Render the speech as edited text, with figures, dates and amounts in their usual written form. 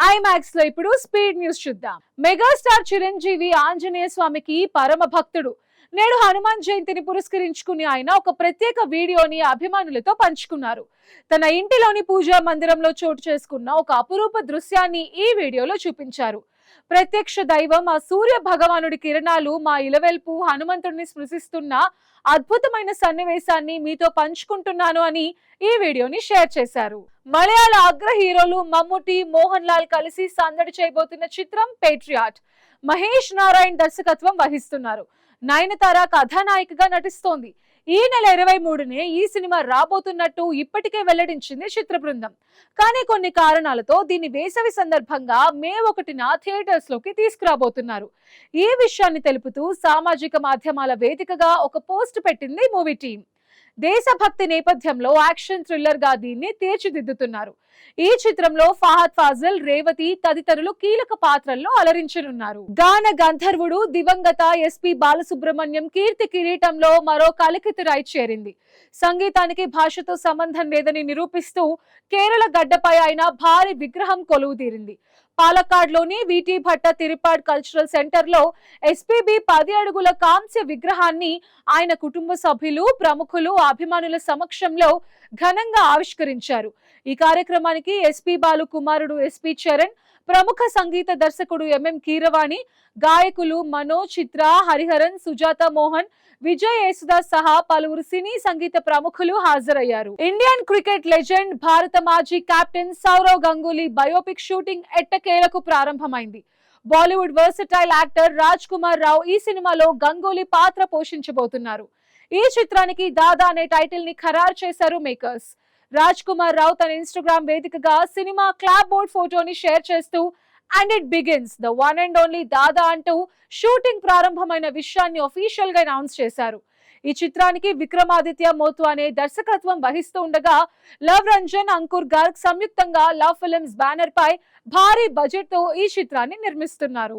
IMAX లో ఇప్పుడు speed news చూద్దాం. మెగాస్టార్ చిరంజీవి ఆంజనేయ స్వామికి పరమ భక్తుడు. నేడు హనుమాన్ జయంతిని పురస్కరించుకుని ఆయన ఒక ప్రత్యేక వీడియోని అభిమానులతో పంచుకున్నారు. తన ఇంటిలోని పూజా మందిరంలో చోటు చేసుకున్న ఒక అపురూప దృశ్యాన్ని ఈ వీడియోలో చూపించారు. ప్రత్యక్ష దైవం ఆ సూర్య భగవానుడి కిరణాలు మా ఇలవెల్పు హనుమంతుడిని స్పృశిస్తున్న అద్భుతమైన సన్నివేశాన్ని మీతో పంచుకుంటున్నాను అని ఈ వీడియోని షేర్ చేశారు. మలయాళ అగ్ర హీరోలు మమ్ముటి, మోహన్ లాల్ కలిసి సందడి చేయబోతున్న చిత్రం పేట్రియాట్. మహేష్ నారాయణ్ దర్శకత్వం వహిస్తున్నారు. నయనతార కథానాయికగా నటిస్తోంది. ఈ నెల 23నే ఈ సినిమా రాబోతున్నట్టు ఇప్పటికే వెల్లడించింది చిత్ర బృందం. కానీ కొన్ని కారణాలతో దీన్ని వేసవి సందర్భంగా మే 1న థియేటర్స్ లోకి తీసుకురాబోతున్నారు. ఈ విషయాన్ని తెలుపుతూ సామాజిక మాధ్యమాల వేదికగా ఒక పోస్ట్ పెట్టింది మూవీ టీం. దేశభక్తి నేపథ్యంలో యాక్షన్ థ్రిల్లర్ గా దీన్ని తీర్చిదిద్దుతున్నారు. ఈ చిత్రంలో ఫహద్ ఫాజిల్, రేవతి తదితరులు కీలక పాత్రల్లో అలరించనున్నారు. గాన గంధర్వుడు దివంగత ఎస్పి బాలసుబ్రహ్మణ్యం కీర్తి కిరీటంలో మరో కలికితురాయి చేరింది. సంగీతానికి భాషతో సంబంధం లేదని నిరూపిస్తూ కేరళ గడ్డపై ఆయన భారీ విగ్రహం కొలువుదీరింది. పాలక్కాడ్ లోని విటి భట్ట తిరుపాడ్ కల్చరల్ సెంటర్ లో ఎస్పీబీ 10 అడుగుల కాంస్య విగ్రహాన్ని ఆయన కుటుంబ సభ్యులు, ప్రముఖులు, అభిమానుల సమక్షంలో ఘనంగా ఆవిష్కరించారు. ఈ కార్యక్రమానికి ఎస్పీ బాలు కుమారుడు ఎస్పీ చరణ్, ప్రముఖ సంగీత దర్శకుడు ఎంఎం కీరవాణి, గాయకులు మనో, చిత్ర, హరిహరన్, సుజాత మోహన్, విజయ్ యేసుదాస్ సహా పలువురు సినీ సంగీత ప్రముఖులు హాజరయ్యారు. ఇండియన్ క్రికెట్ లెజెండ్, భారత మాజీ captain Sourav Ganguly biopic shooting ఎట్టకేలకు ప్రారంభమైంది. Bollywood versatile actor Raj Kumar Rao ఈ సినిమాలో గంగూలీ పాత్ర పోషించబోతున్నారు. ఈ చిత్రానికి దాదా అనే టైటిల్ ని ఖరారు చేశారు మేకర్స్. రాజ్ కుమార్ రావు తన ఇన్స్టాగ్రామ్ వేదికగా సినిమా క్లాప్ బోర్డ్ ఫోటోని షేర్ చేస్తూ and it begins the one and only Dada అంటూ షూటింగ్ ప్రారంభమైన విషయాన్ని అఫీషియల్ గా అనౌన్స్ చేశారు. ఈ చిత్రానికి విక్రమాదిత్య మోత్వానే దర్శకత్వం వహిస్తూ ఉండగా లవ్ రంజన్, అంకుర్ గర్గ్ సంయుక్తంగా లవ్ ఫిల్మ్స్ బ్యానర్ పై భారీ బడ్జెట్ తో ఈ చిత్రాన్ని నిర్మిస్తున్నారు.